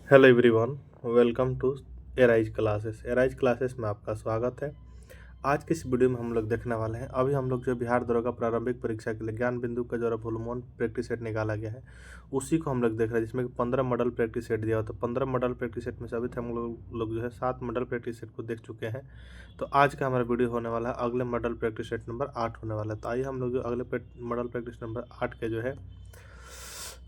Hello everyone, welcome to arise classes. Arise classes में आपका स्वागत है। आज की इस वीडियो में हम लोग देखने वाले हैं, अभी हम लोग जो बिहार दरोगा प्रारंभिक परीक्षा के लिए ज्ञान बिंदु का जो वॉल्यूम 1 प्रैक्टिस सेट निकाला गया है, उसी को हम लोग देख रहे हैं, जिसमें 15 मॉडल प्रैक्टिस सेट दिया होता है। 15 मॉडल प्रैक्टिस सेट में से अभी तक हम लोग जो है 7 मॉडल प्रैक्टिस सेट को देख चुके हैं। तो आज का हमारा वीडियो होने वाला है अगले मॉडल प्रैक्टिस सेट नंबर 8 होने वाला है। तो आइए हम लोग जो अगले मॉडल प्रैक्टिस नंबर 8 के जो है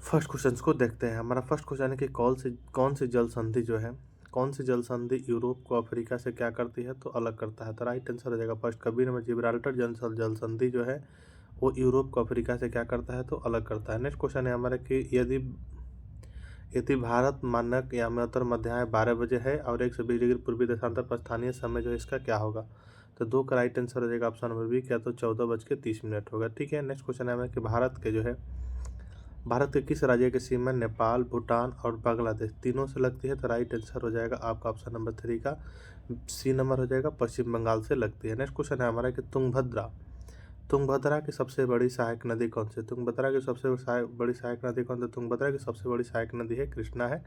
फर्स्ट क्वेश्चन को देखते हैं। हमारा फर्स्ट क्वेश्चन है कि कौन सी जल संधि जो है, कौन सी जल संधि यूरोप को अफ्रीका से क्या करती है तो अलग करता है। तो राइट आंसर हो जाएगा फर्स्ट कबीर में जिब्राल्टर जल संधि जो है वो यूरोप को अफ्रीका से क्या करता है तो अलग करता है। नेक्स्ट क्वेश्चन है हमारा कि यदि यदि भारत मानक या उत्तर मध्याह्न 12 बजे है और 120 डिग्री पूर्वी देशांतर पर स्थानीय समय जो है इसका क्या होगा। तो दो का राइट आंसर हो जाएगा ऑप्शन नंबर बी, क्या तो 14:30 होगा। ठीक है। नेक्स्ट क्वेश्चन है हमें कि भारत के किस राज्य की सीमा नेपाल, भूटान और बांग्लादेश तीनों से लगती है। तो राइट आंसर हो जाएगा आपका ऑप्शन नंबर 3 का सी नंबर हो जाएगा, पश्चिम बंगाल से लगती है। नेक्स्ट क्वेश्चन है हमारा कि तुंगभद्रा की सबसे बड़ी सहायक नदी कौन सी है। तुंगभद्रा की सबसे बड़ी सहायक नदी कौन सी। तुंगभद्रा की सबसे बड़ी सहायक नदी है कृष्णा है।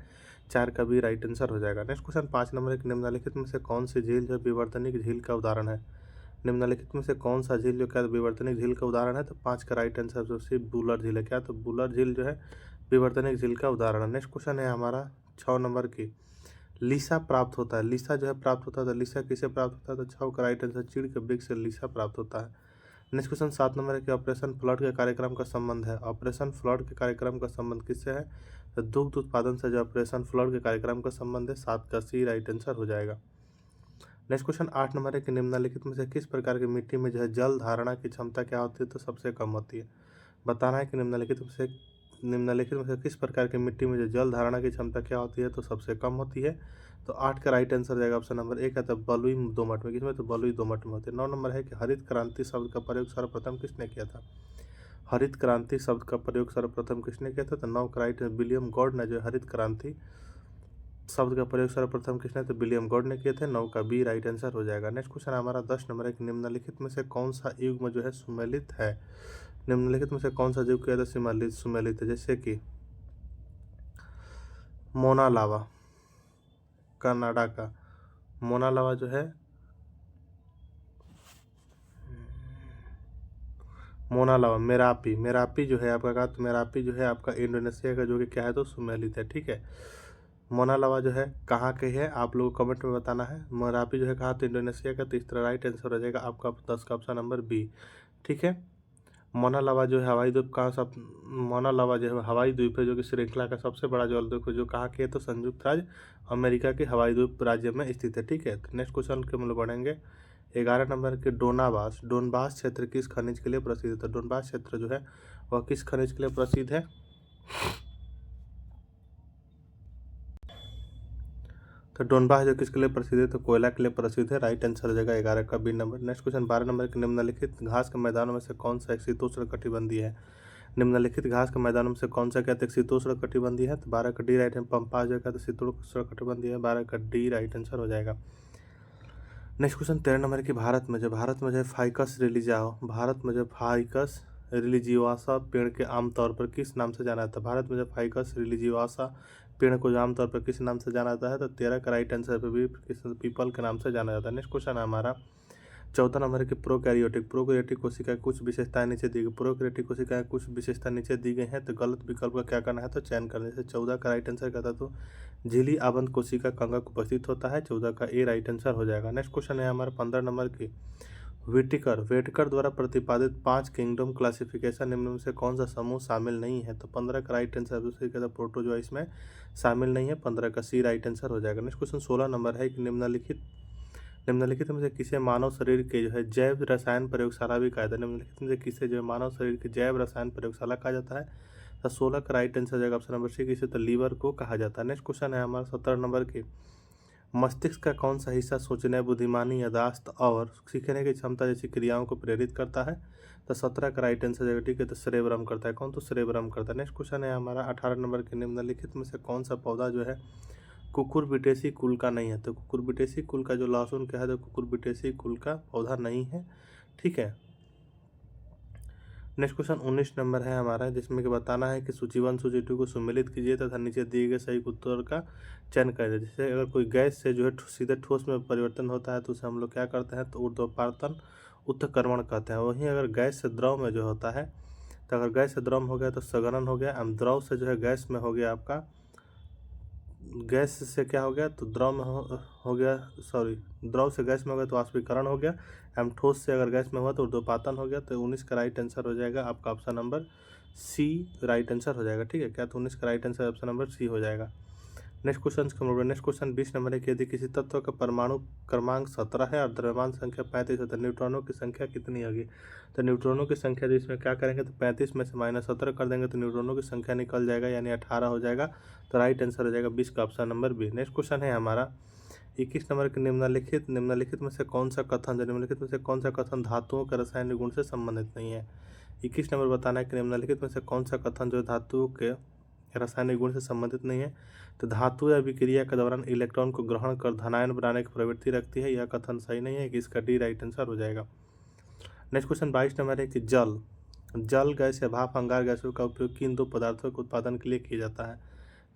4 का भी राइट आंसर हो जाएगा। नेक्स्ट क्वेश्चन 5 नंबर एक निम्नलिखित में से कौन सी झील जो विवर्तनिक झील का उदाहरण है। निम्नलिखित में से कौन सा झील जो क्या विवर्तनिक झील का उदाहरण है। तो 5 का राइट आंसर जो सिर्फ बुलर झील है। क्या तो बुलर झील जो है विवर्तनिक झील का उदाहरण है। नेक्स्ट क्वेश्चन है हमारा 6 नंबर की लीसा प्राप्त होता है। लीसा जो है प्राप्त होता है, तो लीसा किसे प्राप्त होता है। तो 6 का राइट आंसर चीड़ के वृक्ष से लीसा प्राप्त होता है। नेक्स्ट क्वेश्चन 7 नंबर है कि ऑपरेशन फ्लड के कार्यक्रम का संबंध है। ऑपरेशन फ्लड के कार्यक्रम का संबंध किससे है। तो दुग्ध उत्पादन से जो ऑपरेशन फ्लड के कार्यक्रम का संबंध है। 7 का सी राइट आंसर हो जाएगा। नेक्स्ट क्वेश्चन 8 नंबर है कि निम्नलिखित में से किस प्रकार की मिट्टी में जो है जल धारणा की क्षमता क्या होती है। तो सबसे कम होती है। बताना है कि निम्नलिखित में से किस प्रकार की मिट्टी में जो जल धारणा की क्षमता क्या होती है तो सबसे कम होती है। तो 8 का राइट आंसर जाएगा ऑप्शन नंबर 1 है, तो बलुई दोमट में। किसमें तो बलुई दोमट में होती है। 9 नंबर है कि हरित क्रांति शब्द का प्रयोग सर्वप्रथम किसने किया था। हरित क्रांति शब्द का प्रयोग सर्वप्रथम किसने किया था। तो 9 का राइट विलियम गॉड ने जो हरित क्रांति शब्द का प्रयोग सर्वप्रथम किसने तो विलियम गॉड ने किए थे। 9 का बी राइट आंसर हो जाएगा। नेक्स्ट क्वेश्चन हमारा 10 नंबर है कि निम्नलिखित में से कौन सा युग्म जो है सुमेलित है। निम्नलिखित में से कौन सा युग किया था सुमेलित है। जैसे कि मोना लावा, कनाडा का मोना लावा जो है मोना लावा, मेरापी जो है आपका कहा तो मेरापी जो है आपका इंडोनेशिया का जो कि क्या है तो सुमेलित है। ठीक है। मोना लावा जो है कहाँ के है आप लोगों को कमेंट में बताना है। मेरापी जो है कहा तो इंडोनेशिया का। तो इस तरह राइट आंसर हो जाएगा आपका 10 का ऑप्शन नंबर बी। ठीक है। मोना लावा जो है हवाई द्वीप कहाँ सब मोना लावा जो है हवाई द्वीप है, जो कि श्रृंखला का सबसे बड़ा जल द्वीप है, जो कहाँ के है तो संयुक्त राज्य अमेरिका के हवाई द्वीप राज्य में स्थित है। ठीक है। तो नेक्स्ट क्वेश्चन के हम लोग बढ़ेंगे 11 नंबर के डोनबास क्षेत्र किस खनिज के लिए प्रसिद्ध है। तो डोनबास क्षेत्र जो है वह किस खनिज के लिए प्रसिद्ध है। तो डोनबास जो किसके लिए प्रसिद्ध है तो कोयला के लिए प्रसिद्ध है। राइट आंसर हो जाएगा 11 का B number. Next question 12 number के निम्नलिखित घास के मैदानों में से कौन सा एक शीतोष्ण कटिबंधीय है। निम्नलिखित घास के मैदानों में से कौन सा क्या शीतोष्ण कटिबंधीय है। तो 12 का डी राइट है। पंपास जो है तो शीतोष्ण कटिबंधीय है। 12 का डी राइट आंसर हो जाएगा। नेक्स्ट क्वेश्चन 13 नंबर की भारत में जो फाइकस रिलीजियोसा पेड़ के आमतौर पर किस नाम से जाना जाता है। भारत में जो फाइकस रिलीजियोसा पेड़ को जो आमतौर पर किस नाम से जाना जाता है। तो 13 का राइट आंसर पर भी पीपल के नाम से जाना जाता है। नेक्स्ट क्वेश्चन है हमारा 14 नंबर की प्रोकैरियोटिक कोशिका कुछ विशेषताएं नीचे दी गई। प्रोकैरियोटिक कोशिकाएं कुछ विशेषता नीचे दी गई हैं, तो गलत विकल्प का क्या करना है तो चयन करने से। 14 का राइट आंसर कहता तो झिल्ली आबंध कोशिका कंगक उपस्थित होता है। 14 का ए राइट आंसर हो जाएगा। नेक्स्ट क्वेश्चन है हमारा 15 नंबर की वेटकर द्वारा प्रतिपादित 5 किंगडम क्लासिफिकेशन निम्न में से कौन सा समूह शामिल नहीं है। तो 15 का राइट आंसर दूसरे कहता प्रोटोजोआ इसमें शामिल नहीं है। 15 का सी राइट आंसर हो जाएगा। नेक्स्ट क्वेश्चन 16 नंबर है कि निम्नलिखित में से किसे मानव शरीर के जो है जैव रसायन प्रयोगशाला भी कहा जाता है। निम्नलिखित में से किसे जो है मानव शरीर की जैव रसायन प्रयोगशाला कहा जाता है। तो 16 का राइट आंसर जाएगा ऑप्शन नंबर सी, किसे तो लीवर को कहा जाता है। नेक्स्ट क्वेश्चन है हमारा 17 नंबर की मस्तिष्क का कौन सा हिस्सा सोचने, बुद्धिमानी, यादाश्त और सीखने की क्षमता जैसी क्रियाओं को प्रेरित करता है। तो 17 का राइट आंसर जाएगा। ठीक है। तो सेरेब्रम करता है कौन तो सेरेब्रम करता है। नेक्स्ट क्वेश्चन है हमारा 18 नंबर के निम्नलिखित में से कौन सा पौधा जो है कुकुरबिटेसी कुल का नहीं है। तो कुकुरबिटेसी कुल का जो लहसुन क्या है तो कुकुरबिटेसी कुल का पौधा नहीं है। ठीक है। नेक्स्ट क्वेश्चन 19 नंबर है हमारा, जिसमें कि बताना है कि सूची 1 सूची 2 को सम्मिलित कीजिए तथा नीचे दिए गए सही उत्तर का चयन करें। जैसे अगर कोई गैस से जो है सीधे ठोस में परिवर्तन होता है तो उसे हम लोग क्या करते हैं, तो ऊर्ध्वपातन उत्तकर्मण कहते हैं। वहीं अगर गैस से द्रव में जो होता है, तो अगर गैस से द्रव में हो गया तो सघनन हो गया। द्रव से जो है गैस में हो गया आपका, गैस से क्या हो गया, तो द्रव में हो गया, सॉरी, द्रव से गैस में हो गया तो वाष्पीकरण हो गया। ठोस से अगर गैस में हुआ तो ऊर्ध्वपातन हो गया। तो 19 का राइट आंसर हो जाएगा आपका option number C right answer हो जाएगा। ठीक है क्या, तो 19 का right answer option number C हो जाएगा। नेक्स्ट क्वेश्चन 20 नंबर है कि यदि किसी तत्व का परमाणु क्रमांक 17 है और द्रव्यमान संख्या 35 है तो न्यूट्रॉनों की संख्या कितनी होगी। तो न्यूट्रॉनों की संख्या जो इसमें क्या करेंगे, तो 35 में से -17 कर देंगे तो न्यूट्रॉनों की संख्या निकल जाएगा, यानी 18 हो जाएगा। तो राइट आंसर हो जाएगा 20 का option number B. Next question है हमारा 21 नंबर के निम्नलिखित में से कौन सा कथन धातुओं के रासायनिक गुण से संबंधित नहीं है। 21 नंबर बताना है कि निम्नलिखित में से कौन सा कथन जो धातुओं के रासायनिक गुण से संबंधित नहीं है। तो धातु या विक्रिया के दौरान इलेक्ट्रॉन को ग्रहण कर धनायन बनाने की प्रवृत्ति रखती है, यह कथन सही नहीं है, कि इसका डी राइट आंसर हो जाएगा। नेक्स्ट क्वेश्चन 22 नंबर है कि जल गैस या भाप अंगार गैसों का उपयोग किन दो पदार्थों के उत्पादन के लिए किया जाता है।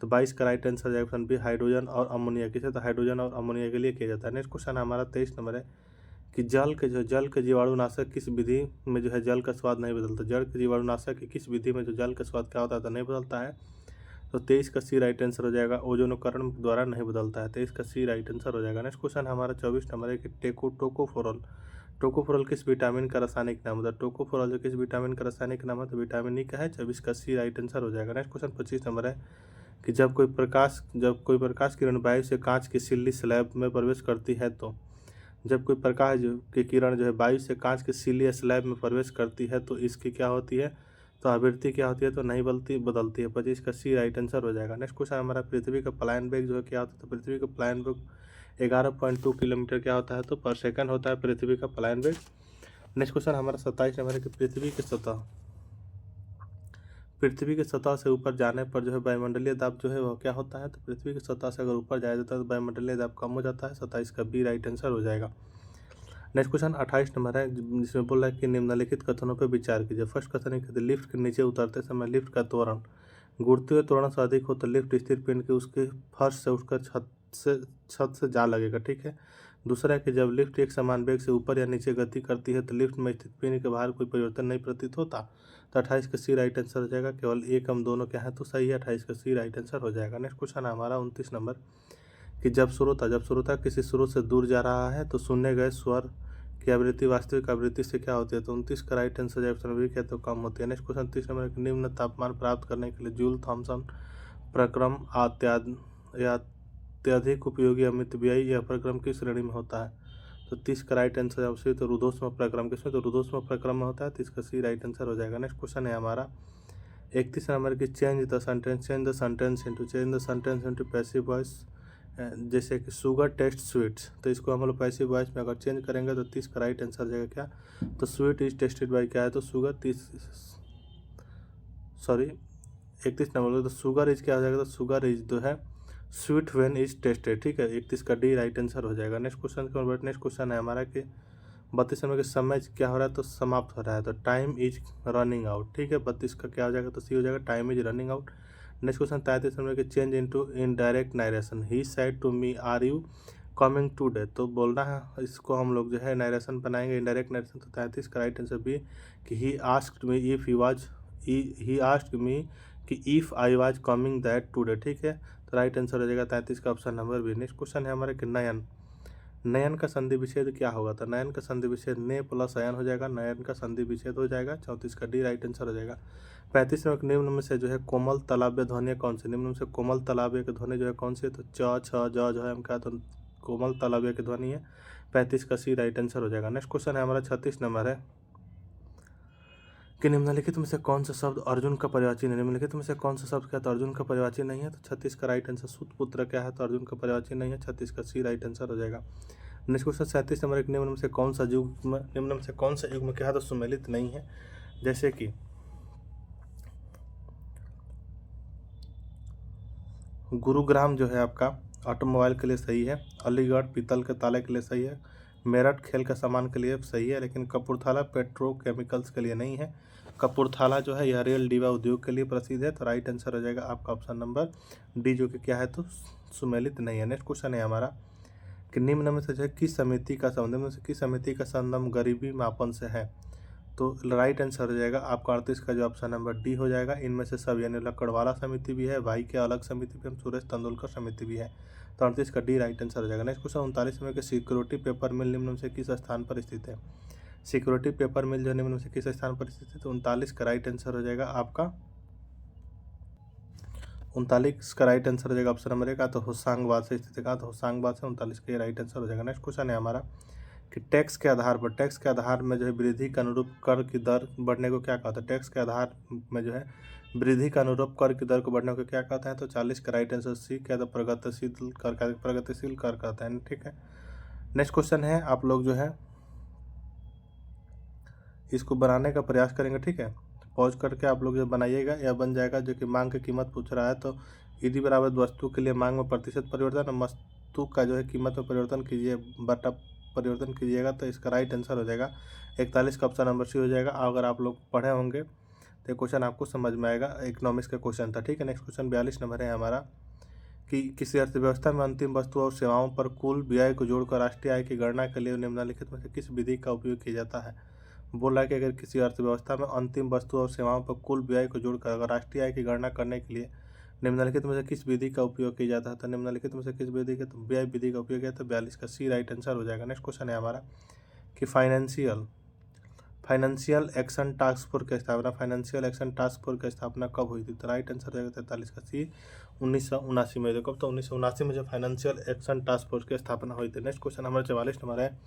तो 22 का राइट आंसर जाएगा ऑप्शन बी, हाइड्रोजन और अमोनिया। किसे, तो हाइड्रोजन और अमोनिया के लिए किया जाता है। नेक्स्ट क्वेश्चन हमारा 23 नंबर है कि जल के जीवाणुनाशक किस विधि में जो है जल का स्वाद नहीं बदलता। जल के जीवाणुनाशक की किस विधि में जो जल का स्वाद क्या होता है, तो नहीं बदलता है। तो 23 का सी राइट आंसर हो जाएगा, ओजोनकरण द्वारा नहीं बदलता है। 23 का सी राइट आंसर हो जाएगा। नेक्स्ट क्वेश्चन हमारा 24 नंबर है कि टोकोफोरल किस विटामिन का रासायनिक नाम है। टोकोफोरल जो किस विटामिन का रासायनिक नाम है, तो विटामिन ई का है। 24 का सी राइट आंसर हो जाएगा। नेक्स्ट क्वेश्चन 25 नंबर है कि जब कोई प्रकाश किरण वायु से कांच की सिल्ली स्लैब में प्रवेश करती है तो जब कोई प्रकाश की किरण जो है वायु से कांच की सिल्ली या स्लैब में प्रवेश करती है तो इसकी क्या होती है, तो आवृत्ति क्या होती है, तो नहीं बदलती है। 25 का सी राइट आंसर हो जाएगा। नेक्स्ट क्वेश्चन हमारा पृथ्वी का पलायन वेग जो है क्या होता है, तो पृथ्वी का पलायन वेग 11.2 किलोमीटर क्या होता है, तो पर सेकंड होता है पृथ्वी का पलायन वेग। नेक्स्ट क्वेश्चन हमारा 27 नंबर है कि पृथ्वी की सतह से ऊपर जाने पर जो है वायुमंडलीय दाब जो है वह क्या होता है। तो पृथ्वी की सतह से अगर ऊपर जाया जाता है तो वायुमंडलीय दाब कम हो जाता है। 27 का बी राइट आंसर हो जाएगा। नेक्स्ट क्वेश्चन 28 नंबर है, जिसमें बोल रहा है कि निम्नलिखित कथनों पर विचार कीजिए। फर्स्ट कथन है कि लिफ्ट के नीचे उतरते समय लिफ्ट का त्वरण घूरते हुए त्वरण से अधिक हो तो लिफ्ट स्थिर पिंड के उसके फर्श से उठकर छत से जा लगेगा। ठीक है। दूसरा है कि जब लिफ्ट एक समान वेग से ऊपर या नीचे गति करती है तो लिफ्ट में स्थित पिंड के बाहर कोई परिवर्तन नहीं प्रतीत होता। तो 28 का सी राइट आंसर हो जाएगा। केवल एक हम दोनों क्या है, तो सही है। 28 का सी राइट आंसर हो जाएगा। नेक्स्ट क्वेश्चन है हमारा 29 नंबर कि जब श्रोता किसी स्रोत से दूर जा रहा है तो सुनने गए स्वर की आवृत्ति वास्तविक आवृत्ति से क्या होती है। तो 29 का राइट आंसर ऑप्शन बी क्या, तो कम होती है। नेक्स्ट क्वेश्चन 30 नंबर कि निम्न तापमान प्राप्त करने के लिए जूल थॉमसन प्रक्रम अत्यधिक उपयोगी अमित व्ययी यह प्रक्रम किस श्रेणी में होता है। तो 30 का राइट आंसर ऑप्शन तो रुद्धोष्म प्रक्रम, किसमें, तो रुद्धोष्म प्रक्रम में होता है। 30 का सी राइट आंसर हो जाएगा। नेक्स्ट क्वेश्चन है हमारा 31 नंबर की change the sentence into passive voice. जैसे कि शुगर टेस्ट स्वीट्स, तो इसको हम लोग पैसिव वॉइस में अगर चेंज करेंगे तो 30 का राइट आंसर जाएगा क्या, तो स्वीट इज टेस्टेड बाई क्या है, तो शुगर 31 नंबर तो शुगर इज क्या हो जाएगा, तो शुगर इज जो है स्वीट व्हेन इज टेस्टेड। ठीक है। 31 का डी राइट आंसर हो जाएगा। नेक्स्ट क्वेश्चन है हमारा कि 32 नंबर के समय क्या हो रहा है, तो समाप्त हो रहा है, तो टाइम इज रनिंग आउट। ठीक है। 32 का क्या हो जाएगा, तो सी हो जाएगा, time is running out. Next question 33 number के change into indirect narration. He said to me are you coming today, तो बोलना है इसको हम लोग जो है नारेशन बनाएंगे, इनडायरेक्ट नारेशन। तो 33 का राइट आंसर बी कि he asked me if I was coming that today. ठीक है। तो राइट आंसर हो जाएगा 33 का option number B. Next question है हमारे कि नयन का संधि विच्छेद क्या होगा, तो नयन का संधि विच्छेद ने प्लस अयन हो जाएगा, नयन का संधि विच्छेद हो जाएगा। 34 का डी राइट आंसर हो जाएगा। 35 में निम्न में से जो है कोमल तालव्य ध्वनि कौन सी, निम्न में से कोमल तालव्य की ध्वनि जो है कौन सी है, तो च छ ज जो है हम क्या, तो कोमल तालव्य की ध्वनि है। 35 का सी राइट आंसर हो जाएगा। नेक्स्ट क्वेश्चन है हमारा 36 नंबर है कि निम्नलिखित में से कौन सा शब्द अर्जुन का परिवाची नहीं, निम्नलिखित में से कौन सा शब्द क्या, तो अर्जुन का परिवाची नहीं है। तो 36 का राइट आंसर सुतपुत्र क्या है, तो अर्जुन का परिवाची नहीं है। 36 का सी राइट आंसर हो जाएगा। नेक्स्ट क्वेश्चन 37 नंबर एक निम्न में से कौन सा युग्म क्या है, तो सुमेलित नहीं है। जैसे कि गुरुग्राम जो है आपका ऑटोमोबाइल के लिए सही है, अलीगढ़ पीतल के ताले के लिए सही है, मेरठ खेल का सामान के लिए सही है, लेकिन कपूरथला पेट्रोकेमिकल्स के लिए नहीं है। कपूरथला जो है यह रेल डिब्बा उद्योग के लिए प्रसिद्ध है, तो राइट आंसर हो जाएगा आपका ऑप्शन नंबर डी, जो कि क्या है तो सुमेलित नहीं है। नेक्स्ट क्वेश्चन है हमारा कि निम्न में से जो है किस समिति का संबंध, में से किस समिति का संबंध गरीबी मापन से है, तो राइट आंसर हो जाएगा आपका 38 का जो ऑप्शन नंबर डी हो जाएगा। इनमें से सब यानी लकड़वाला समिति भी है, भाई के अलग समिति भी है, सुरेश तेंदुलकर समिति भी है, तो 38 का डी राइट आंसर हो जाएगा। नेक्स्ट क्वेश्चन 39 में कि सिक्योरिटी पेपर मिल निम्न में से किस स्थान पर स्थित है, सिक्योरिटी पेपर मिल जो निम्न में से किस स्थान पर स्थित है, तो 39 का राइट आंसर हो जाएगा आपका 39 का राइट आंसर हो जाएगा ऑप्शन नंबर 1 तो होशंगाबाद से स्थित है, तो होशंगाबाद से 39 का राइट आंसर हो जाएगा। नेक्स्ट क्वेश्चन है हमारा कि टैक्स के आधार में जो है वृद्धि के अनुरूप कर की दर बढ़ने को क्या कहता है, टैक्स के आधार में जो है वृद्धि के अनुरूप कर की दर को बढ़ने को क्या कहता है, तो 40 का राइट आंसर सी क्या, तो प्रगतिशील कर कहता है। ठीक है, नेक्स्ट क्वेश्चन है, आप लोग जो है इसको बनाने का प्रयास करेंगे, ठीक है, पॉज करके आप लोग जो बनाइएगा यह बन जाएगा, जो कि मांग की कीमत पूछ रहा है, तो यदि बराबर वस्तु के लिए मांग में प्रतिशत परिवर्तन और वस्तु का जो है कीमत में परिवर्तन कीजिए बटा परिवर्तन कीजिएगा, तो इसका राइट आंसर हो जाएगा 41 का ऑप्शन नंबर सी हो जाएगा। अगर आप लोग पढ़े होंगे तो क्वेश्चन आपको समझ में आएगा, इकोनॉमिक्स का क्वेश्चन था। ठीक है, नेक्स्ट क्वेश्चन 42 नंबर है हमारा कि किसी अर्थव्यवस्था में अंतिम वस्तु और सेवाओं पर कुल व्यय को जोड़कर राष्ट्रीय आय की गणना के लिए निम्नलिखित में से किस विधि का उपयोग किया जाता है। बोल रहा है कि अगर किसी अर्थव्यवस्था में अंतिम वस्तु और सेवाओं पर कुल व्यय को जोड़कर अगर राष्ट्रीय आय की गणना करने के लिए निम्नलिखित में से किस विधि का उपयोग किया जाता है, तो निम्नलिखित में से किस विधि का तो व्यय विधि का उपयोग किया, तो 42 का सी राइट आंसर हो जाएगा। नेक्स्ट क्वेश्चन है हमारा कि फाइनेंशियल एक्शन टास्क फोर्स की स्थापना कब हुई थी, तो राइट आंसर हो जाएगा 43 का सी 1979 में। कब, तो 1979 में जो फाइनेंशियल एक्शन टास्क फोर्स की स्थापना हुई थी। नेक्स्ट क्वेश्चन हमारा 44 नंबर है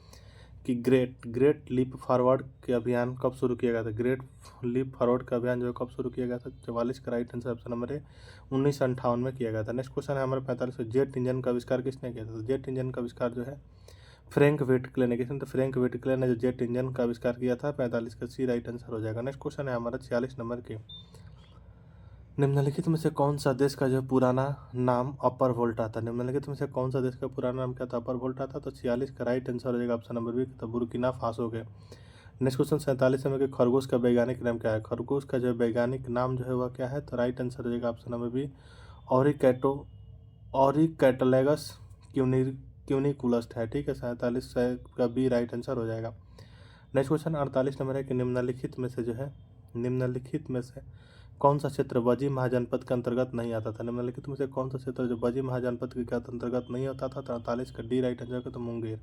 कि ग्रेट लीप फॉरवर्ड के अभियान कब शुरू किया गया था, ग्रेट लीप फॉरवर्ड का अभियान जो है कब शुरू किया गया था, 44 का राइट आंसर ऑप्शन नंबर है 1958 में किया गया था। नेक्स्ट क्वेश्चन है हमारे 45 में जेट इंजन का आविष्कार किसने किया था, तो जेट इंजन का आविष्कार जो है फ्रैंक व्हिटकले ने किया, तो फ्रैंक व्हिटकले ने जो जेट इंजन का आविष्कार किया था, 45 का सी राइट आंसर हो जाएगा। नेक्स्ट क्वेश्चन है हमारा 46 नंबर के निम्नलिखित में से कौन सा देश का जो पुराना नाम अपर वोल्टा था, निम्नलिखित में से कौन सा देश का पुराना नाम क्या था, अपर वोल्टा था, तो 46 का राइट आंसर हो जाएगा ऑप्शन नंबर बी, तो बुर्किना फासो के। नेक्स्ट क्वेश्चन 47 में कि खरगोश का वैज्ञानिक नाम क्या है, खरगोश का जो वैज्ञानिक नाम जो है वह क्या है, तो राइट आंसर हो जाएगा ऑप्शन नंबर बी ऑरिकैटलैगस क्यूनिकुलस है। ठीक है, 47 का बी राइट आंसर हो जाएगा। नेक्स्ट क्वेश्चन 48 नंबर है कि निम्नलिखित में से कौन सा क्षेत्र बजी महाजनपद के अंतर्गत नहीं आता था, निम्नलिखित में से कौन सा क्षेत्र जो बजी महाजनपद के अंतर्गत नहीं होता था, 43 का डी राइट आंसर, तो मुंगेर।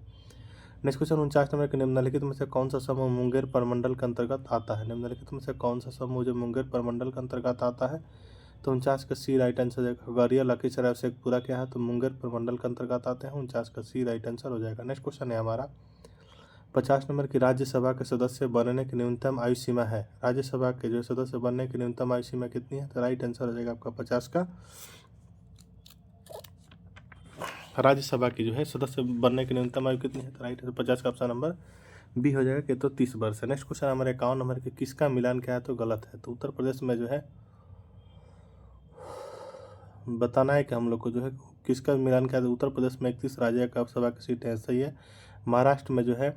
नेक्स्ट क्वेश्चन 49 नंबर के निम्नलिखित में से कौन सा समूह मुंगेर प्रमंडल के अंतर्गत आता है, निम्नलिखित में से कौन सा समूह जो मुंगेर प्रमंडल के अंतर्गत आता है, तो 49 का सी राइट आंसर हो जाएगा। खगड़िया, लखीसराय, शेखपुरा क्या है, तो मुंगेर प्रमंडल के अंतर्गत आते हैं, 49 का सी राइट आंसर हो जाएगा। नेक्स्ट क्वेश्चन है हमारा 50 नंबर की राज्यसभा के सदस्य बनने की न्यूनतम आयु सीमा है, राज्यसभा के जो सदस्य बनने की न्यूनतम आयु सीमा कितनी है, तो राइट आंसर हो जाएगा आपका 50 का, राज्यसभा की जो है सदस्य बनने की न्यूनतम आयु कितनी है, तो राइट आंसर 50 का ऑप्शन नंबर बी हो जाएगा कि तो 30 वर्ष है। नेक्स्ट क्वेश्चन हमारे 51 नंबर के किसका मिलान क्या है, तो गलत है, तो उत्तर प्रदेश में जो है बताना है कि हम लोग को जो है किसका मिलान क्या है, तो उत्तर प्रदेश में 31 राज्यसभा की सीटें सही है। महाराष्ट्र में जो है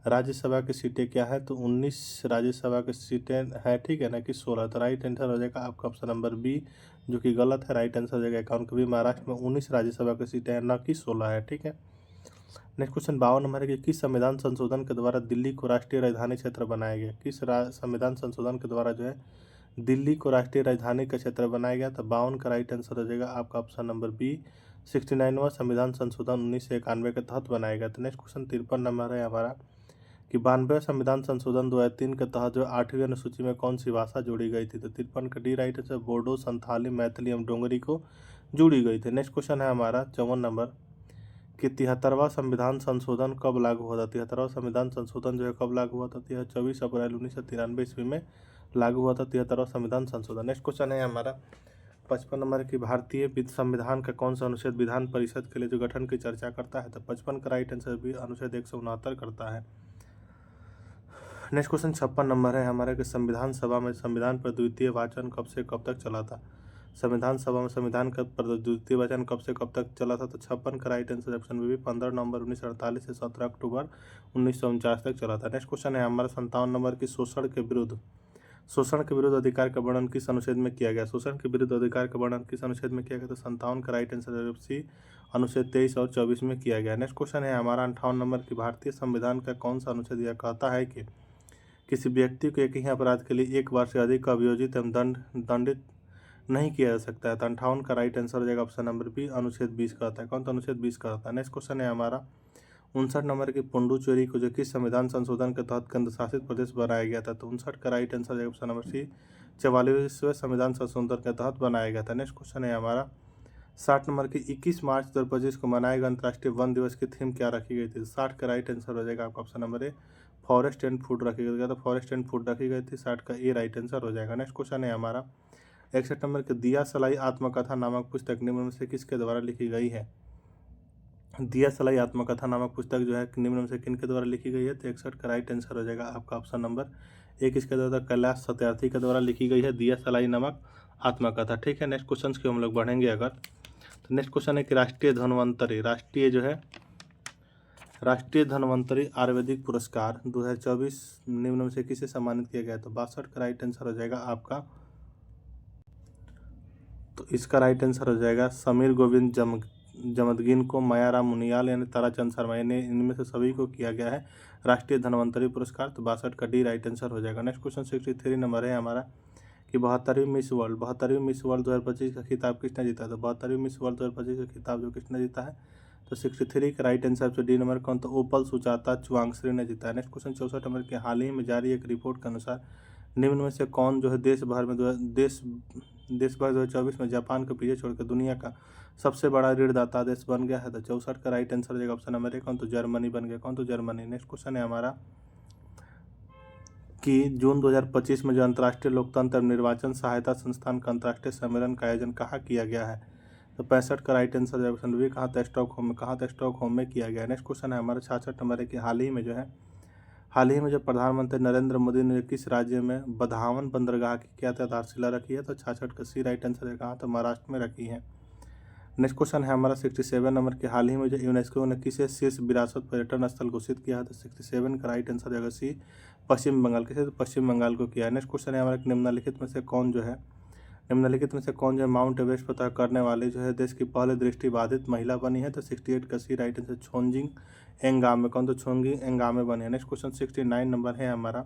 राज्यसभा की सीटें क्या है, तो 19 राज्यसभा की सीटें हैं, ठीक है ना, कि 16, तो राइट आंसर हो जाएगा आपका ऑप्शन नंबर बी, जो कि गलत है, राइट आंसर हो जाएगा 51 का भी। महाराष्ट्र में 19 राज्यसभा की सीटें हैं, न कि 16 है। ठीक है, नेक्स्ट क्वेश्चन 52 नंबर है कि किस संविधान संशोधन के द्वारा दिल्ली को राष्ट्रीय राजधानी क्षेत्र बनाया गया, किस संविधान संशोधन के द्वारा जो है दिल्ली को राष्ट्रीय राजधानी का क्षेत्र बनाया गया, तो 52 का राइट आंसर हो जाएगा आपका ऑप्शन नंबर बी, 69वां संविधान संशोधन 1991 के तहत बनाया गया। तो नेक्स्ट क्वेश्चन 53 नंबर है हमारा कि 92वें संविधान संशोधन 2003 के तहत जो 8वीं अनुसूची में कौन सी भाषा जोड़ी गई थी, तो 53 का D right answer Bodo, Santhali, Maithili एवं डोंगरी को जोड़ी गई थी। नेक्स्ट क्वेश्चन है हमारा 54 नंबर कि 73वां संविधान संशोधन कब लागू हुआ था, 73वां संविधान संशोधन जो है कब लागू हुआ था, तो यह 24 अप्रैल 1993 ईस्वी में लागू हुआ था 73वां संविधान संशोधन। नेक्स्ट क्वेश्चन है हमारा 55 नंबर की भारतीय संविधान का कौन सा अनुच्छेद विधान परिषद के लिए जो गठन की चर्चा करता है, तो 55 का राइट आंसर भी अनुच्छेद 169 करता है। नेक्स्ट क्वेश्चन 56 नंबर है हमारा कि संविधान सभा में संविधान पर द्वितीय वाचन कब से कब तक चला था, संविधान सभा में संविधान का द्वितीय वाचन कब से कब तक चला था, तो 56 का राइट आंसर ऑप्शन बी 15 नवंबर 1948 से 17 अक्टूबर 1949 तक चला था। नेक्स्ट क्वेश्चन है हमारा 57 नंबर की शोषण के विरुद्ध अधिकार का वर्णन किस अनुच्छेद में किया गया? शोषण के विरुद्ध अधिकार का वर्णन किस अनुच्छेद में किया गया? तो 57 का राइट आंसर सी अनुच्छेद 23 और 24 में किया गया। नेक्स्ट क्वेश्चन है हमारा 58 नंबर की, भारतीय संविधान का कौन सा अनुच्छेद यह कहता है कि किसी व्यक्ति को एक ही अपराध के लिए एक बार से अधिक अभियोजित एवं दंडित नहीं किया जा सकता है? तो 58 का राइट आंसर हो जाएगा ऑप्शन नंबर बी, अनुच्छेद 20 कहता है। कौन सा अनुच्छेद 20 कहता है? नेक्स्ट क्वेश्चन है हमारा 59 नंबर की, पुडुचेरी को जो किस संविधान संशोधन के तहत केंद्र शासित प्रदेश बनाया गया था? तो 59 का राइट आंसर है ऑप्शन नंबर सी, 44वें संविधान संशोधन के तहत बनाया गया था। नेक्स्ट क्वेश्चन है हमारा 60 नंबर की, 21 मार्च 2025 को मनाए गए अंतर्राष्ट्रीय वन दिवस की थीम क्या रखी गई थी? 60 का राइट आंसर हो जाएगा आपका option number A, forest and food रखी गई। तो फॉरेस्ट एंड फूड रखी गई थी, 60 का ए राइट आंसर हो जाएगा। नेक्स्ट क्वेश्चन है हमारा 61 नंबर की, दिया सलाई आत्मकथा नामक पुस्तक निम्न में से किसके द्वारा लिखी गई है? दिया सलाई आत्मकथा नामक पुस्तक जो है निम्न में से किनके द्वारा लिखी गई है? तो 61 का राइट आंसर हो जाएगा आपका ऑप्शन नंबर एक, इसके द्वारा कैलाश सत्यार्थी के द्वारा लिखी गई है दिया सलाई नामक आत्मकथा। ठीक है, नेक्स्ट क्वेश्चन की हम लोग बढ़ेंगे अगर, तो नेक्स्ट क्वेश्चन है कि राष्ट्रीय धन्वंतरी आयुर्वेदिक पुरस्कार 2024 निम्न में से किसे सम्मानित किया गया? तो 62 का राइट आंसर हो जाएगा आपका, तो इसका राइट आंसर हो जाएगा समीर गोविंद जमदगिन को, मायाराम मुनियाल यानी ताराचंद शर्मा, यानी इनमें से सभी को किया गया है राष्ट्रीय धन्वंतरी पुरस्कार। तो 62 का डी राइट आंसर हो जाएगा। नेक्स्ट क्वेश्चन 63 नंबर है हमारा कि 72वीं मिस वर्ल्ड 2025 का खिताब किसने जीता? तो 72वीं मिस वर्ल्ड 2025 का खिताब जो किसने जीता है? तो 63 का राइट आंसर से डी नंबर कौन? तो ओपल सुचाता चुवांगश्री ने जीता है। नेक्स्ट क्वेश्चन 64 नंबर के, हाल ही में जारी एक रिपोर्ट के अनुसार निम्न में से कौन जो है देश भर 2024 में जापान के पीछे छोड़कर दुनिया का सबसे बड़ा ऋणदाता देश बन गया है? तो 64 का राइट आंसर हो जाएगा ऑप्शन नंबर एक, कौन? तो जर्मनी बन गया। कौन? तो जर्मनी। नेक्स्ट क्वेश्चन है हमारा कि जून 2025 में जो अंतर्राष्ट्रीय लोकतंत्र एवं निर्वाचन सहायता संस्थान का अंतर्राष्ट्रीय सम्मेलन का आयोजन कहाँ किया गया है? तो 65 का राइट आंसर है ऑप्शन बी, कहाँ था? स्टॉकहोम में। कहाँ था? स्टॉकहोम में किया गया। नेक्स्ट क्वेश्चन है हमारा 66 नंबर है कि हाल ही में जो प्रधानमंत्री नरेंद्र मोदी ने किस राज्य में बधावन बंदरगाह की क्या आधारशिला रखी है? तो 66 का सी राइट आंसर है, कहाँ? तो महाराष्ट्र में रखी है। नेक्स्ट क्वेश्चन है हमारा 67 नंबर के, हाल ही में जो यूनेस्को ने किसे शीर्ष विरासत पर्यटन स्थल घोषित किया है? तो 67 का राइट आंसर है सी, पश्चिम बंगाल। किसे? तो पश्चिम बंगाल को किया है। नेक्स्ट क्वेश्चन है हमारा निम्नलिखित में से कौन जो है माउंट एवरेस्ट फतह करने वाली जो है देश की पहले दृष्टिबाधित महिला बनी है? तो 68 का सी राइट आंसर छोंजिंग एंगामे। कौन? तो छोंजिंग एंगामे बनी है। नेक्स्ट क्वेश्चन 69 नंबर है हमारा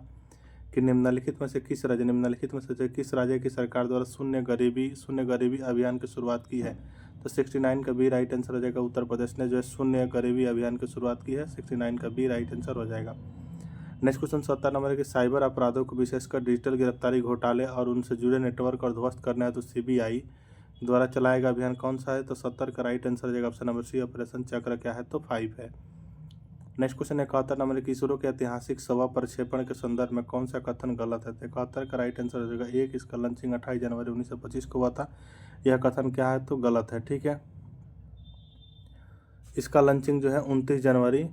कि निम्नलिखित में से किस राज्य की सरकार द्वारा शून्य गरीबी अभियान की शुरुआत की है? तो 69 का बी राइट आंसर हो जाएगा, उत्तर प्रदेश ने जो है शून्य गरीबी अभियान की शुरुआत की है। 69 का बी राइट आंसर हो जाएगा। नेक्स्ट क्वेश्चन 70 नंबर है कि साइबर अपराधों को विशेषकर डिजिटल गिरफ्तारी घोटाले और उनसे जुड़े नेटवर्क और ध्वस्त करना है तो सीबीआई द्वारा चलाया गया अभियान कौन सा है? तो 70 का राइट आंसर हो जाएगा ऑप्शन नंबर सी, ऑपरेशन चक्र क्या है? तो 5 है। नेक्स्ट क्वेश्चन 71 नंबर की, इसरो के ऐतिहासिक सवा प्रक्षेपण के संदर्भ में कौन सा कथन गलत है? तो 71 का राइट आंसर हो जाएगा एक, इसका लॉन्चिंग 28 जनवरी 1925 को हुआ था। यह कथन क्या है? तो गलत है। ठीक है, इसका लॉन्चिंग जो है 29 जनवरी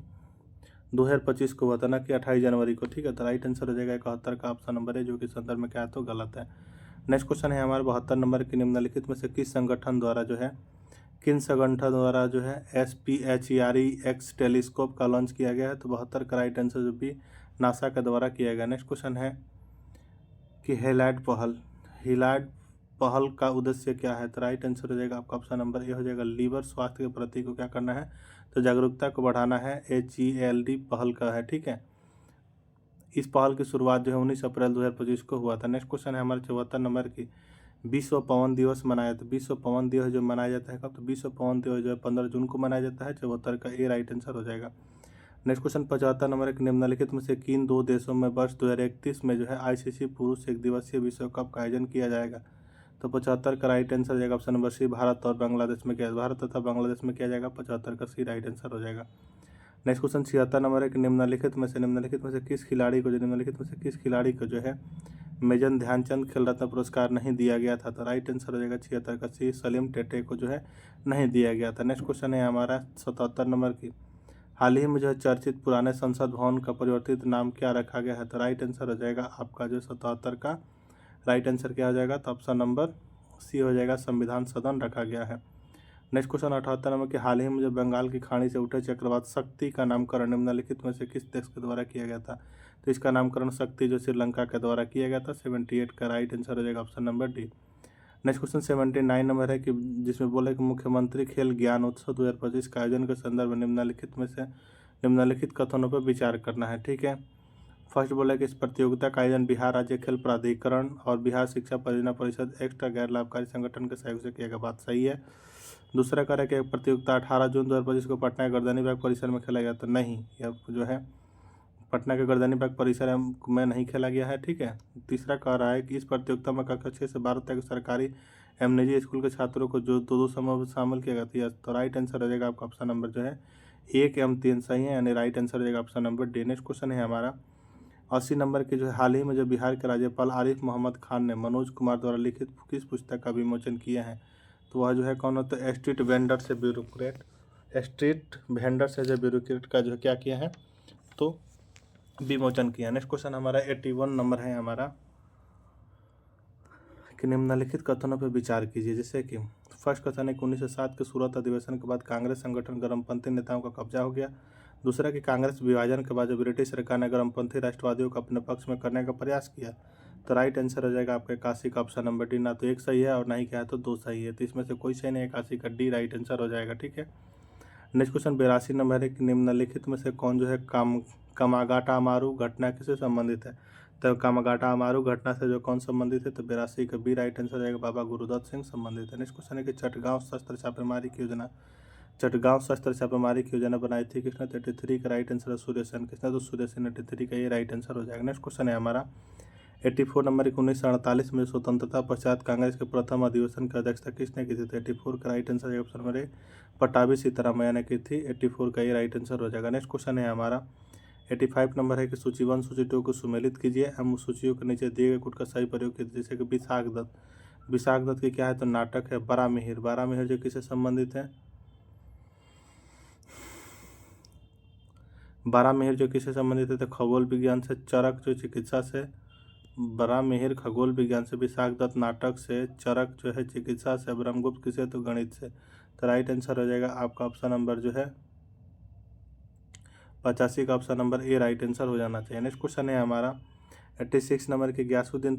2025 को हुआ था, ना कि 28 जनवरी को। ठीक है, तो राइट आंसर हो जाएगा 71 का ऑप्शन नंबर है, जो कि संदर्भ में क्या है? तो गलत है। नेक्स्ट क्वेश्चन है हमारे 72 नंबर की, निम्नलिखित में से किन संगठन द्वारा जो है SPHERE-X टेलीस्कोप का लॉन्च किया गया है? तो 72 का राइट आंसर जो भी नासा के द्वारा किया गया। नेक्स्ट क्वेश्चन है कि हेलाइड पहल का उद्देश्य क्या है? तो राइट आंसर हो जाएगा आपका ऑप्शन नंबर ए हो जाएगा, लीवर स्वास्थ्य के प्रति को क्या करना है? तो जागरूकता को बढ़ाना है। HELD पहल का है। ठीक है, इस पहल की शुरुआत जो है 19 अप्रैल 2025 को हुआ था। नेक्स्ट क्वेश्चन है हमारे 74 नंबर की, विश्व पवन दिवस मनाया। तो विश्व पवन दिवस जो मनाया जाता है कब? तो विश्व पवन दिवस जो है 15 जून को मनाया जाता है। 74 का ए राइट आंसर हो जाएगा। नेक्स्ट क्वेश्चन 75 नंबर एक, निम्नलिखित में से किन दो देशों में वर्ष 2031 में जो है ICC पुरुष एक दिवसीय विश्व कप का आयोजन किया जाएगा? तो 75 का राइट आंसर हो जाएगा ऑप्शन नंबर सी, भारत और बांग्लादेश में भारत तथा बांग्लादेश में किया जाएगा। 75 का सी राइट आंसर हो जाएगा। नेक्स्ट क्वेश्चन 76 नंबर एक, निम्नलिखित में से किस खिलाड़ी को जो है मेजर ध्यानचंद खेल रत्न पुरस्कार नहीं दिया गया था? तो राइट आंसर हो जाएगा 76 का सी, सलीम टेटे को जो है नहीं दिया गया था। नेक्स्ट क्वेश्चन है हमारा 77 नंबर की, हाल ही में जो है चर्चित पुराने संसद भवन का परिवर्तित नाम क्या रखा गया है? तो राइट आंसर हो जाएगा आपका जो 77 का राइट आंसर क्या हो जाएगा? तो ऑप्शन नंबर सी हो जाएगा, संविधान सदन रखा गया है। नेक्स्ट क्वेश्चन 78 नंबर के, हाल ही में जो बंगाल की खाड़ी से उठे चक्रवात शक्ति का नामकरण निम्नलिखित में से किस देश के द्वारा किया गया था? तो इसका नामकरण शक्ति जो श्रीलंका के द्वारा किया गया था। 78 का राइट आंसर हो जाएगा option number D. Next question 79 number है कि जिसमें बोले कि मुख्यमंत्री खेल ज्ञान उत्सव 2025 का आयोजन के संदर्भ में निम्नलिखित कथनों पर विचार करना है। ठीक है, फर्स्ट बोला कि इस प्रतियोगिता का आयोजन बिहार राज्य खेल प्राधिकरण और बिहार शिक्षा परियोजना परिषद एक्स्ट्रा गैर लाभकारी संगठन के सहयोग से किया गया, बात सही है। दूसरा कह रहा है कि प्रतियोगिता 18 जून 2025 को पटना के गर्दनी बाग परिसर में खेला गया, तो नहीं, यह जो है पटना के गर्दनी बाग परिसर में नहीं खेला गया है। ठीक है, तीसरा कह रहा है कि इस प्रतियोगिता में कक्षा 6 से 12 तक सरकारी एवं निजी स्कूल के छात्रों को जो दो समूह में शामिल किया गया था, तो राइट आंसर हो जाएगा आपका ऑप्शन नंबर जो है 1 एवं 3 सही है, यानी राइट आंसर हो जाएगा option number D. Next question है हमारा 80 नंबर के जो है हाल ही में जो बिहार के राज्यपाल आरिफ मोहम्मद खान ने मनोज कुमार द्वारा लिखित किस पुस्तक का विमोचन किया है, तो वह जो है कौन होता है, स्ट्रीट वेंडर से ब्यूरोक्रेट का जो है क्या किया है, तो विमोचन किया। नेक्स्ट क्वेश्चन हमारा 81 नंबर है हमारा कि निम्नलिखित कथनों पर विचार कीजिए। जैसे कि फर्स्ट कथन है कि 1907 के सूरत अधिवेशन के बाद कांग्रेस संगठन गर्मपंथी नेताओं का कब्जा हो गया। दूसरा कि कांग्रेस विभाजन के बाद जो ब्रिटिश सरकार ने गर्मपंथी राष्ट्रवादियों को अपने पक्ष में करने का प्रयास किया, तो राइट आंसर हो जाएगा आपका 81 का ऑप्शन नंबर डी। ना तो एक सही है और ना ही क्या है तो 2 सही है, तो इसमें से कोई सही नहीं, 81 का डी राइट आंसर हो जाएगा। ठीक है, नेक्स्ट क्वेश्चन 82 नंबर है कि निम्नलिखित में से कौन जो है कामागाटा अमारू घटना किससे संबंधित है, तो कामागाटा अमारू घटना से जो कौन संबंधित है, तो 82 का बी राइट आंसर हो जाएगा, बाबा गुरुदत्त सिंह संबंधित है। नेक्स्ट क्वेश्चन है कि चटगांव शस्त्र छापेमारी की योजना बनाई थी किसने, 83 का राइट आंसर है सूर्य सेन किसने, तो सूर्य सेन 83 का ये राइट आंसर हो जाएगा। नेक्स्ट क्वेश्चन है हमारा 84 नंबर 1948 में स्वतंत्रता पश्चात कांग्रेस के प्रथम अधिवेशन की अध्यक्षता किसने की थी, तो 84 का right answer option number A Pattabhi Sitaramayya ने की थी। 84 का ये राइट आंसर हो जाएगा। नेक्स्ट क्वेश्चन है हमारा 85 नंबर है कि सूची 1 सूची 2 को सुमेलित कीजिए, हम सूचियों के नीचे दिए गए गुट का सही प्रयोग कीजिए। जैसे कि विशाख दत्त की क्या है, तो नाटक है बड़ा मिहिर जो किससे संबंधित है, बड़ा मिहिर जो किससे संबंधित है, तो खगोल विज्ञान से। चरक जो चिकित्सा से, बड़ा मिहिर खगोल विज्ञान से, विशाख दत्त नाटक से, चरक जो है चिकित्सा से, ब्रह्मगुप्त किसे, तो गणित से। तो राइट आंसर हो जाएगा आपका ऑप्शन नंबर जो है 85 का option number A right answer हो जाना चाहिए। नेक्स्ट क्वेश्चन है हमारा 86 नंबर के गयासुद्दीन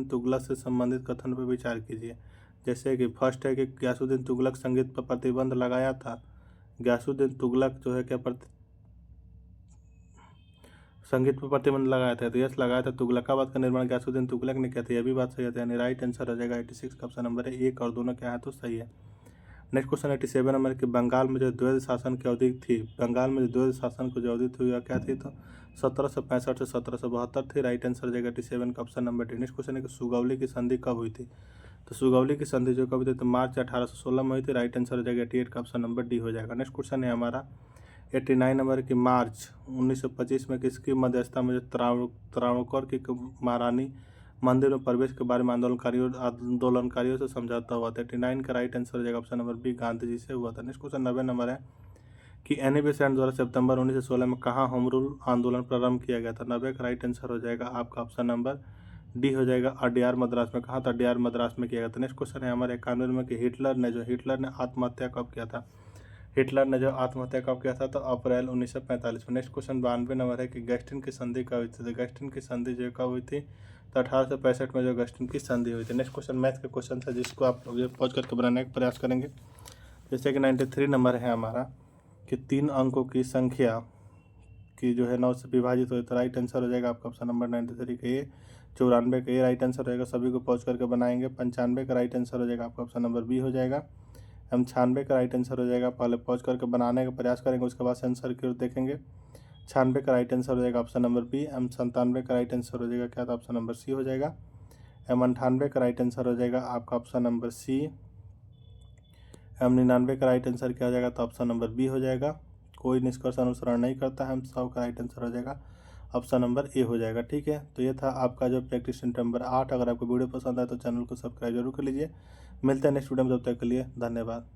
तुगलक से संबंधित कथन पर विचार कीजिए। जैसे कि फर्स्ट है कि गयासुद्दीन तुगलक संगीत पर प्रतिबंध लगाया था, गयासुद्दीन तुगलक जो है क्या संगीत पर प्रतिबंध लगाया था, तो यस लगाया था। तुगलकाबाद का निर्माण गयासुद्दीन तुगलक ने किया था, यह भी बात सही है, यानी राइट आंसर हो जाएगा 86 का ऑप्शन नंबर है, एक और दोनों क्या है तो सही है। नेक्स्ट क्वेश्चन 87 नंबर कि बंगाल में जो द्वैध शासन की अवधि थी, बंगाल में जो द्वैध शासन की जो अवधि थी वह क्या थी, तो 1765 से 1772 थी, राइट आंसर हो जाएगा 87 का option number D. Next question है कि सुगौली की संधि कब हुई थी, तो सुगौली की संधि जो कब हुई थी, तो मार्च 1816 में हुई थी, राइट आंसर हो जाएगा 88 का ऑप्शन नंबर डी हो जाएगा। नेक्स्ट क्वेश्चन है हमारा 89 नंबर की मार्च 1925 में किसकी मध्यस्थता में जो त्रावणकोर की महारानी मंदिर में प्रवेश के बारे में आंदोलनकारियों से समझौता हुआ था। 89 का राइट आंसर हो जाएगा option number B Gandhi ji से हुआ था। नेक्स्ट क्वेश्चन 90 नंबर है कि एनी बेसेंट द्वारा सितंबर 1916 में कहाँ होम रूल आंदोलन प्रारंभ किया गया था, 90 का राइट आंसर हो जाएगा आपका ऑप्शन नंबर डी हो जाएगा अड्यार मद्रास में। कहाँ था, अड्यार मद्रास में किया गया था। नेक्स्ट क्वेश्चन है हमारे 91 में कि हिटलर ने आत्महत्या कब किया था, तो अप्रैल 1945 में। नेक्स्ट क्वेश्चन 92 नंबर है कि गस्टिन की संधि कब हुई थी, तो गस्टिन की संधि जो कब हुई थी, तो 1865 में जो गस्टिन की संधि हुई थी। नेक्स्ट क्वेश्चन मैथ का क्वेश्चन था जिसको आप लोग पहुँच करके बनाने का प्रयास करेंगे। जैसे कि 93 नंबर है हमारा कि 3 अंकों की संख्या की जो है 9 से विभाजित हो, तो राइट आंसर हो जाएगा आपका ऑप्शन नंबर 93 का ये 94 का ये राइट आंसर रहेगा। सभी को पहुँच करके बनाएंगे। 95 का राइट आंसर हो जाएगा आपका ऑप्शन नंबर बी हो जाएगा। 96 का राइट आंसर हो जाएगा, पहले पहुँच करके बनाने का प्रयास करेंगे, उसके बाद आंसर की ओर देखेंगे। 96 का राइट आंसर हो जाएगा ऑप्शन नंबर बी। 97 का राइट आंसर हो जाएगा क्या, तो ऑप्शन नंबर सी हो जाएगा। 98 का राइट आंसर हो जाएगा आपका ऑप्शन नंबर सी। 99 का राइट आंसर क्या हो जाएगा, तो ऑप्शन नंबर बी हो जाएगा। कोई निष्कर्ष अनुसरण नहीं करता है, 100 का राइट आंसर हो जाएगा ऑप्शन नंबर ए हो जाएगा। ठीक है, तो ये था आपका जो प्रैक्टिस नंबर 8। अगर आपको वीडियो पसंद आए तो चैनल को सब्सक्राइब जरूर कर लीजिए। मिलते हैं नेक्स्ट वीडियो में, तब तक के लिए धन्यवाद।